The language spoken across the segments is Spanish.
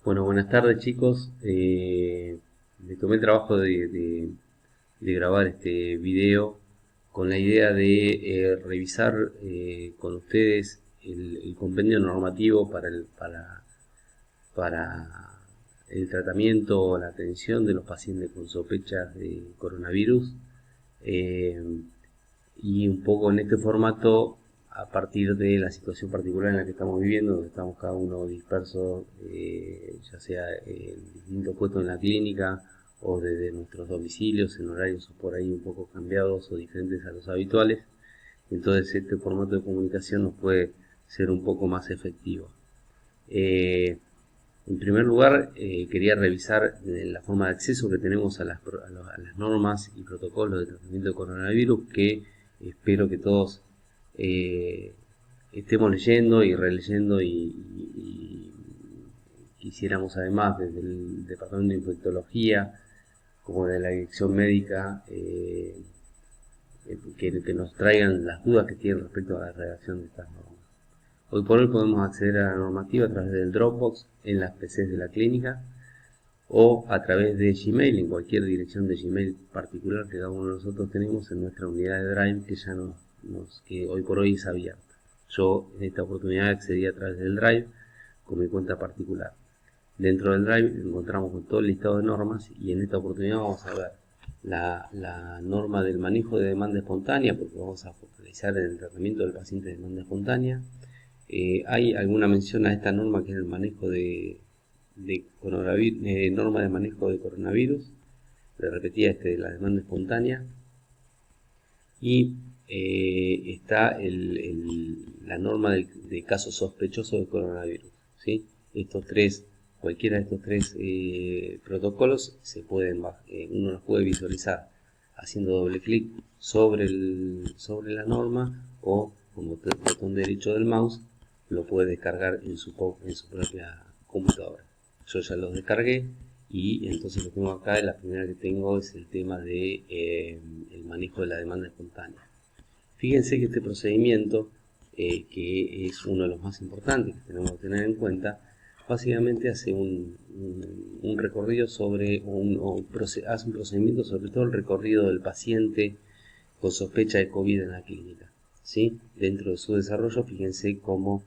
Bueno, buenas tardes chicos. Me tomé el trabajo de grabar este video con la idea de revisar con ustedes el compendio normativo para el tratamiento o la atención de los pacientes con sospechas de coronavirus. Eh, y un poco en este formato a partir de la situación particular en la que estamos viviendo, donde estamos cada uno dispersos, ya sea en distintos puestos en la clínica o desde nuestros domicilios en horarios por ahí un poco cambiados o diferentes a los habituales. Entonces este formato de comunicación nos puede ser un poco más efectivo. Eh, en primer lugar, quería revisar la forma de acceso que tenemos a las normas y protocolos de tratamiento de coronavirus, que espero que todos eh, estemos leyendo y releyendo y quisiéramos además desde el Departamento de Infectología como de la Dirección Médica que nos traigan las dudas que tienen respecto a la redacción de estas normas. Hoy por hoy podemos acceder a la normativa a través del Dropbox en las PCs de la clínica o a través de Gmail en cualquier dirección de Gmail particular que cada uno de nosotros tenemos en nuestra unidad de Drive que hoy por hoy es abierta. Yo en esta oportunidad accedí a través del Drive con mi cuenta particular. Dentro del Drive encontramos con todo el listado de normas y en esta oportunidad vamos a ver la norma del manejo de demanda espontánea, porque vamos a focalizar en el tratamiento del paciente de demanda espontánea. Hay alguna mención a esta norma que es el manejo de coronavirus, norma de manejo de coronavirus, le repetía de la demanda espontánea, y está la norma de casos sospechosos de coronavirus, ¿sí? Cualquiera de estos tres protocolos uno los puede visualizar haciendo doble clic sobre la norma o con el botón derecho del mouse lo puede descargar en su propia computadora. Yo ya los descargué y entonces lo tengo acá. La primera que tengo es el tema de el manejo de la demanda espontánea. Fíjense que este procedimiento, que es uno de los más importantes que tenemos que tener en cuenta, básicamente hace un recorrido hace un procedimiento sobre todo el recorrido del paciente con sospecha de COVID en la clínica, ¿sí? Dentro de su desarrollo, fíjense cómo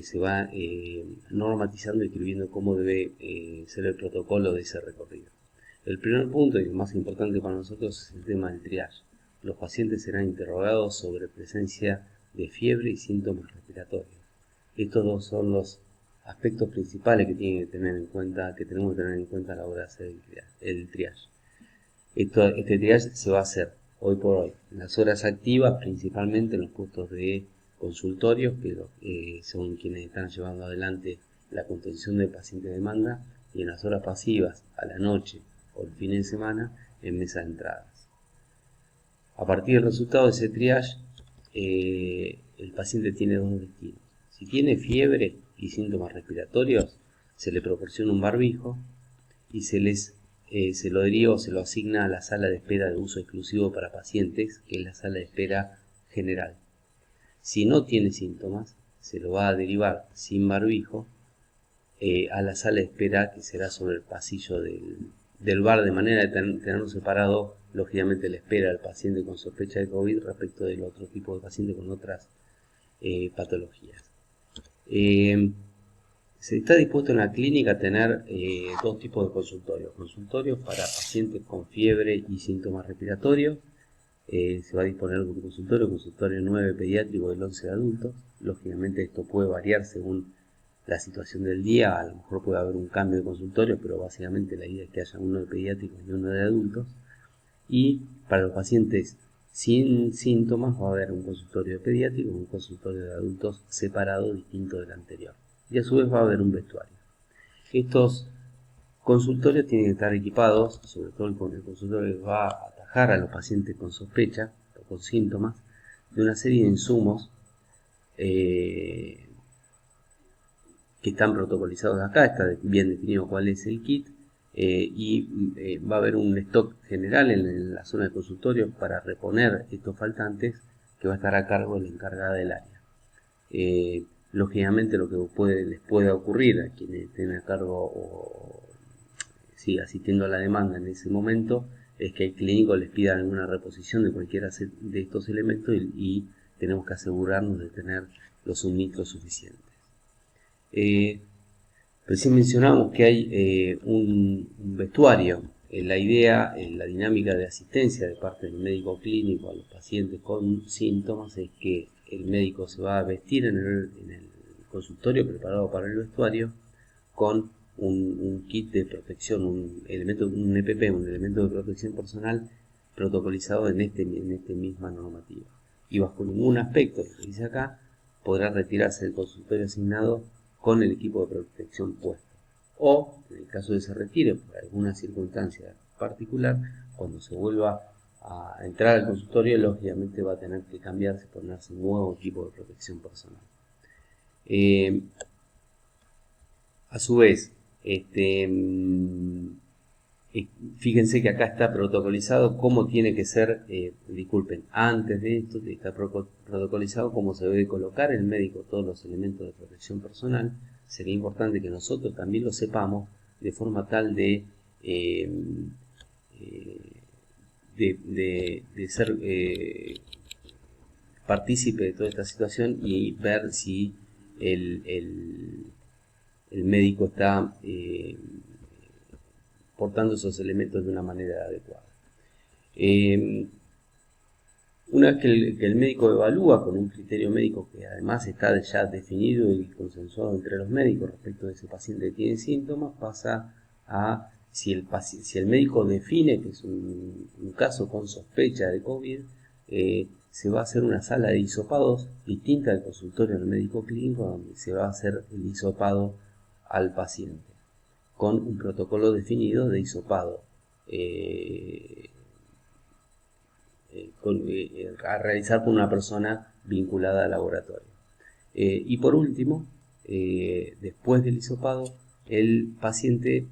se va normatizando y escribiendo cómo debe ser el protocolo de ese recorrido. El primer punto, y el más importante para nosotros, es el tema del triage. Los pacientes serán interrogados sobre presencia de fiebre y síntomas respiratorios. Estos dos son los aspectos principales que tenemos que tener en cuenta a la hora de hacer el triage. Este triage se va a hacer hoy por hoy en las horas activas, principalmente en los puestos de consultorios, que son quienes están llevando adelante la contención del paciente de demanda, y en las horas pasivas, a la noche o el fin de semana, en mesa de entradas. A partir del resultado de ese triage, el paciente tiene dos destinos. Si tiene fiebre y síntomas respiratorios, se le proporciona un barbijo y se lo deriva o se lo asigna a la sala de espera de uso exclusivo para pacientes, que es la sala de espera general. Si no tiene síntomas, se lo va a derivar sin barbijo a la sala de espera, que será sobre el pasillo del bar, de manera de tenerlo separado, lógicamente, la espera del paciente con sospecha de COVID respecto del otro tipo de paciente con otras patologías. Se está dispuesto en la clínica a tener dos tipos de consultorios. Consultorios para pacientes con fiebre y síntomas respiratorios. Se va a disponer de un consultorio 9 pediátrico del 11 de adultos. Lógicamente esto puede variar según la situación del día, a lo mejor puede haber un cambio de consultorio, pero básicamente la idea es que haya uno de pediátricos y uno de adultos. Y para los pacientes sin síntomas va a haber un consultorio de pediátricos y un consultorio de adultos separado, distinto del anterior. Y a su vez va a haber un vestuario. Estos consultorios tienen que estar equipados, sobre todo el consultorio que va a atajar a los pacientes con sospecha o con síntomas, de una serie de insumos que están protocolizados acá. Está bien definido cuál es el kit, y va a haber un stock general en la zona de consultorio para reponer estos faltantes, que va a estar a cargo de la encargada del área. Lógicamente lo que les puede ocurrir a quienes estén a cargo o sí, asistiendo a la demanda en ese momento es que el clínico les pida alguna reposición de cualquiera de estos elementos y tenemos que asegurarnos de tener los suministros suficientes. Recién mencionamos que hay un vestuario. La idea, la dinámica de asistencia de parte del médico clínico a los pacientes con síntomas es que el médico se va a vestir en el consultorio preparado para el vestuario con un kit de protección, un EPP, un elemento de protección personal protocolizado en este misma normativa. Y bajo ningún aspecto, lo que dice acá, podrá retirarse del consultorio asignado con el equipo de protección puesto. O, en el caso de que se retire por alguna circunstancia particular, cuando se vuelva a entrar al consultorio, lógicamente va a tener que cambiarse, ponerse un nuevo equipo de protección personal. A su vez, fíjense que acá está protocolizado cómo tiene que ser, antes de esto está protocolizado cómo se debe colocar el médico todos los elementos de protección personal. Sería importante que nosotros también lo sepamos de forma tal de ser partícipe de toda esta situación y ver si el médico está portando esos elementos de una manera adecuada. Una vez que el médico evalúa con un criterio médico que además está ya definido y consensuado entre los médicos respecto de ese paciente que tiene síntomas, pasa a si el médico define que es un caso con sospecha de COVID, se va a hacer una sala de hisopados distinta al consultorio del médico clínico, donde se va a hacer el hisopado al paciente con un protocolo definido de hisopado a realizar por una persona vinculada al laboratorio. Y por último, después del hisopado, el paciente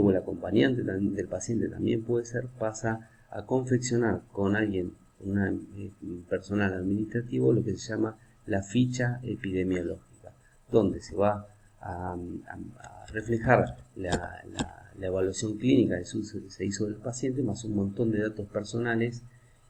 o el acompañante del paciente también puede ser, pasa a confeccionar con alguien, un personal administrativo, lo que se llama la ficha epidemiológica, donde se va a reflejar la evaluación clínica que se hizo del paciente, más un montón de datos personales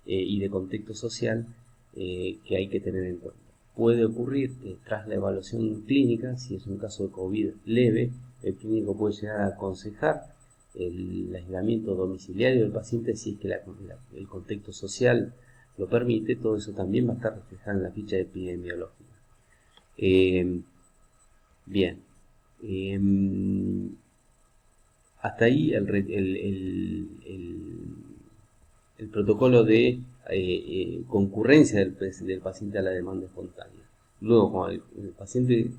y de contexto social que hay que tener en cuenta. Puede ocurrir que tras la evaluación clínica, si es un caso de COVID leve, el clínico puede llegar a aconsejar el aislamiento domiciliario del paciente si es que el contexto social lo permite. Todo eso también va a estar reflejado en la ficha epidemiológica. Bien. Hasta ahí el protocolo de concurrencia del paciente a la demanda espontánea. Luego, cuando el paciente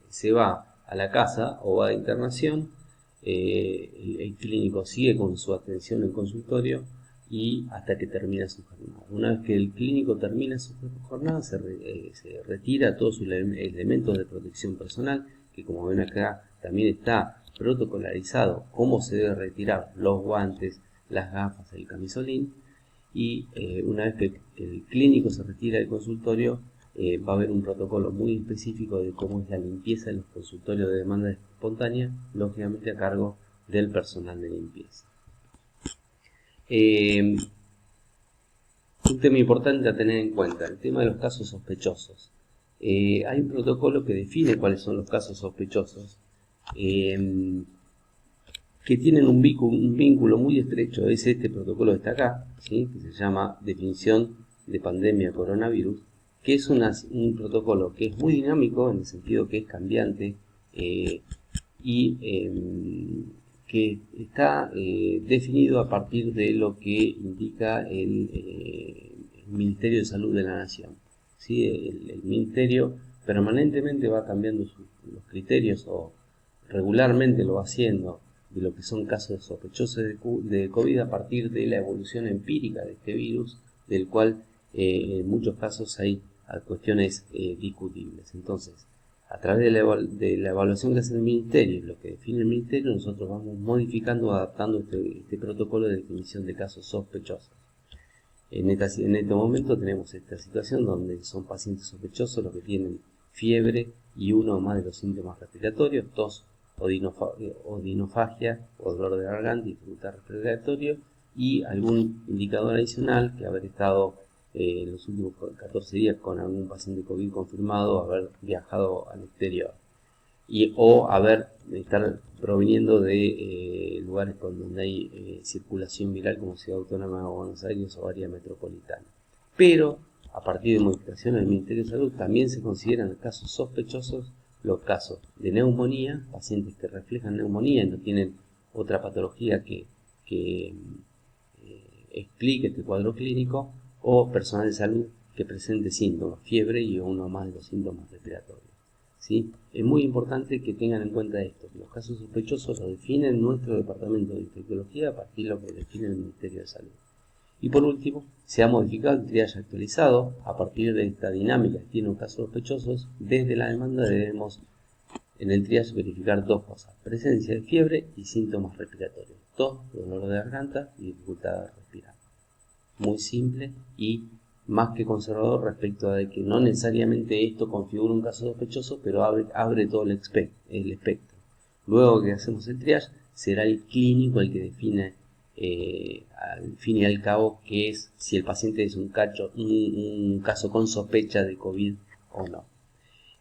se va a la casa o va de internación, el clínico sigue con su atención en el consultorio y hasta que termina su jornada. Una vez que el clínico termina su jornada, se retira todos sus elementos de protección personal, que como ven acá también está protocolarizado cómo se debe retirar los guantes, las gafas, el camisolín, y una vez que el clínico se retira del consultorio, va a haber un protocolo muy específico de cómo es la limpieza de los consultorios de demanda espontánea, lógicamente a cargo del personal de limpieza. Un tema importante a tener en cuenta, el tema de los casos sospechosos. Hay un protocolo que define cuáles son los casos sospechosos, que tienen un vínculo muy estrecho. Es este protocolo que está acá, ¿sí? Que se llama Definición de Pandemia Coronavirus, que es un protocolo que es muy dinámico en el sentido que es cambiante y que está definido a partir de lo que indica el Ministerio de Salud de la Nación. ¿Sí? El Ministerio permanentemente va cambiando los criterios, o regularmente lo va haciendo, de lo que son casos sospechosos de COVID a partir de la evolución empírica de este virus, del cual en muchos casos hay cuestiones discutibles. Entonces, a través de la evaluación que hace el Ministerio y lo que define el Ministerio, nosotros vamos modificando, adaptando este protocolo de definición de casos sospechosos. En este momento tenemos esta situación donde son pacientes sospechosos los que tienen fiebre y uno o más de los síntomas respiratorios, tos, odinofagia o dolor de garganta y dificultad respiratoria, y algún indicador adicional que haber estado en los últimos 14 días con algún paciente COVID confirmado, haber viajado al exterior o estar proviniendo de lugares donde hay circulación viral como Ciudad Autónoma de Buenos Aires o área metropolitana. Pero a partir de modificaciones del Ministerio de Salud también se consideran casos sospechosos los casos de neumonía, pacientes que reflejan neumonía y no tienen otra patología que explique este cuadro clínico, o personal de salud que presente síntomas, fiebre y uno más de los síntomas respiratorios. ¿Sí? Es muy importante que tengan en cuenta esto. Los casos sospechosos los define nuestro departamento de infectología a partir de lo que define el Ministerio de Salud. Y por último, se ha modificado el triage actualizado a partir de esta dinámica que tiene un caso sospechosos. Desde la demanda debemos en el triage verificar dos cosas: presencia de fiebre y síntomas respiratorios, tos, dolor de garganta y dificultad de respirar. Muy simple y más que conservador respecto a que no necesariamente esto configura un caso sospechoso, pero abre todo el espectro. Luego que hacemos el triage, será el clínico el que define al fin y al cabo qué es, si el paciente es un caso con sospecha de COVID o no.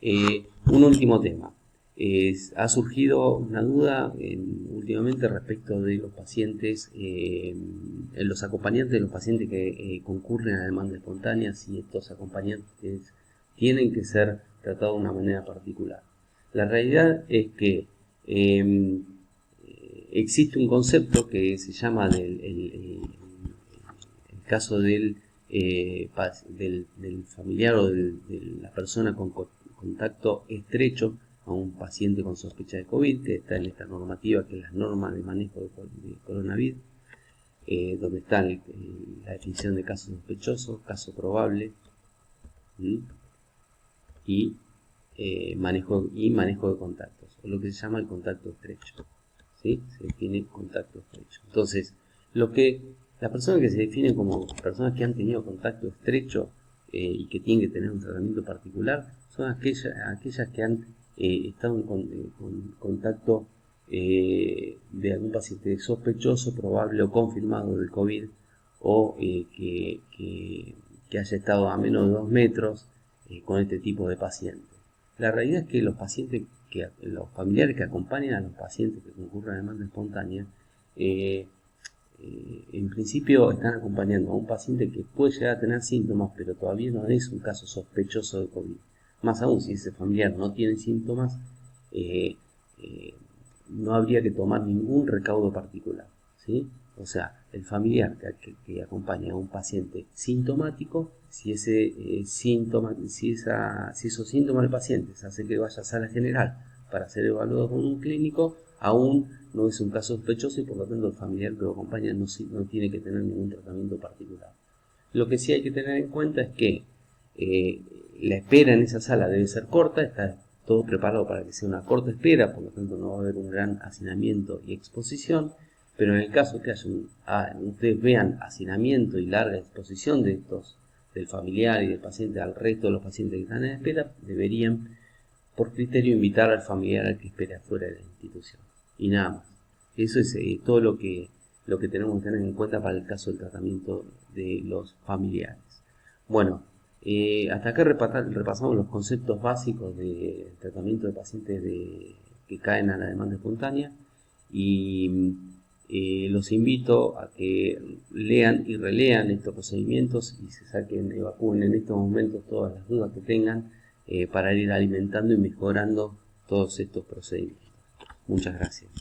Un último tema. Ha surgido una duda últimamente respecto de los pacientes, los acompañantes de los pacientes que concurren a demanda espontánea, si estos acompañantes tienen que ser tratados de una manera particular. La realidad es que existe un concepto que se llama el caso del familiar o de la persona con contacto estrecho a un paciente con sospecha de COVID, que está en esta normativa, que es la norma de manejo de coronavirus, donde está la definición de caso sospechoso, caso probable y manejo de contactos, o lo que se llama el contacto estrecho. ¿Sí? Se define contacto estrecho. Entonces, las personas que se definen como personas que han tenido contacto estrecho y que tienen que tener un tratamiento particular son aquellas que han estado en contacto de algún paciente sospechoso, probable o confirmado del COVID, o que haya estado a menos de 2 metros con este tipo de pacientes. La realidad es que los familiares que acompañan a los pacientes que concurren a demanda espontánea, en principio están acompañando a un paciente que puede llegar a tener síntomas, pero todavía no es un caso sospechoso de COVID. Más aún, si ese familiar no tiene síntomas, no habría que tomar ningún recaudo particular, ¿sí? O sea, el familiar que acompaña a un paciente sintomático, si esos síntomas del paciente se hace que vaya a sala general para ser evaluado con un clínico, aún no es un caso sospechoso y por lo tanto el familiar que lo acompaña no tiene que tener ningún tratamiento particular. Lo que sí hay que tener en cuenta es que la espera en esa sala debe ser corta, está todo preparado para que sea una corta espera, por lo tanto no va a haber un gran hacinamiento y exposición, pero en el caso que ustedes vean hacinamiento y larga exposición del familiar y del paciente al resto de los pacientes que están en espera, deberían por criterio invitar al familiar al que espere afuera de la institución. Y nada más. Eso es todo lo que tenemos que tener en cuenta para el caso del tratamiento de los familiares. Bueno, hasta acá repasamos los conceptos básicos del tratamiento de pacientes que caen a la demanda espontánea, y los invito a que lean y relean estos procedimientos y evacúen en estos momentos todas las dudas que tengan para ir alimentando y mejorando todos estos procedimientos. Muchas gracias.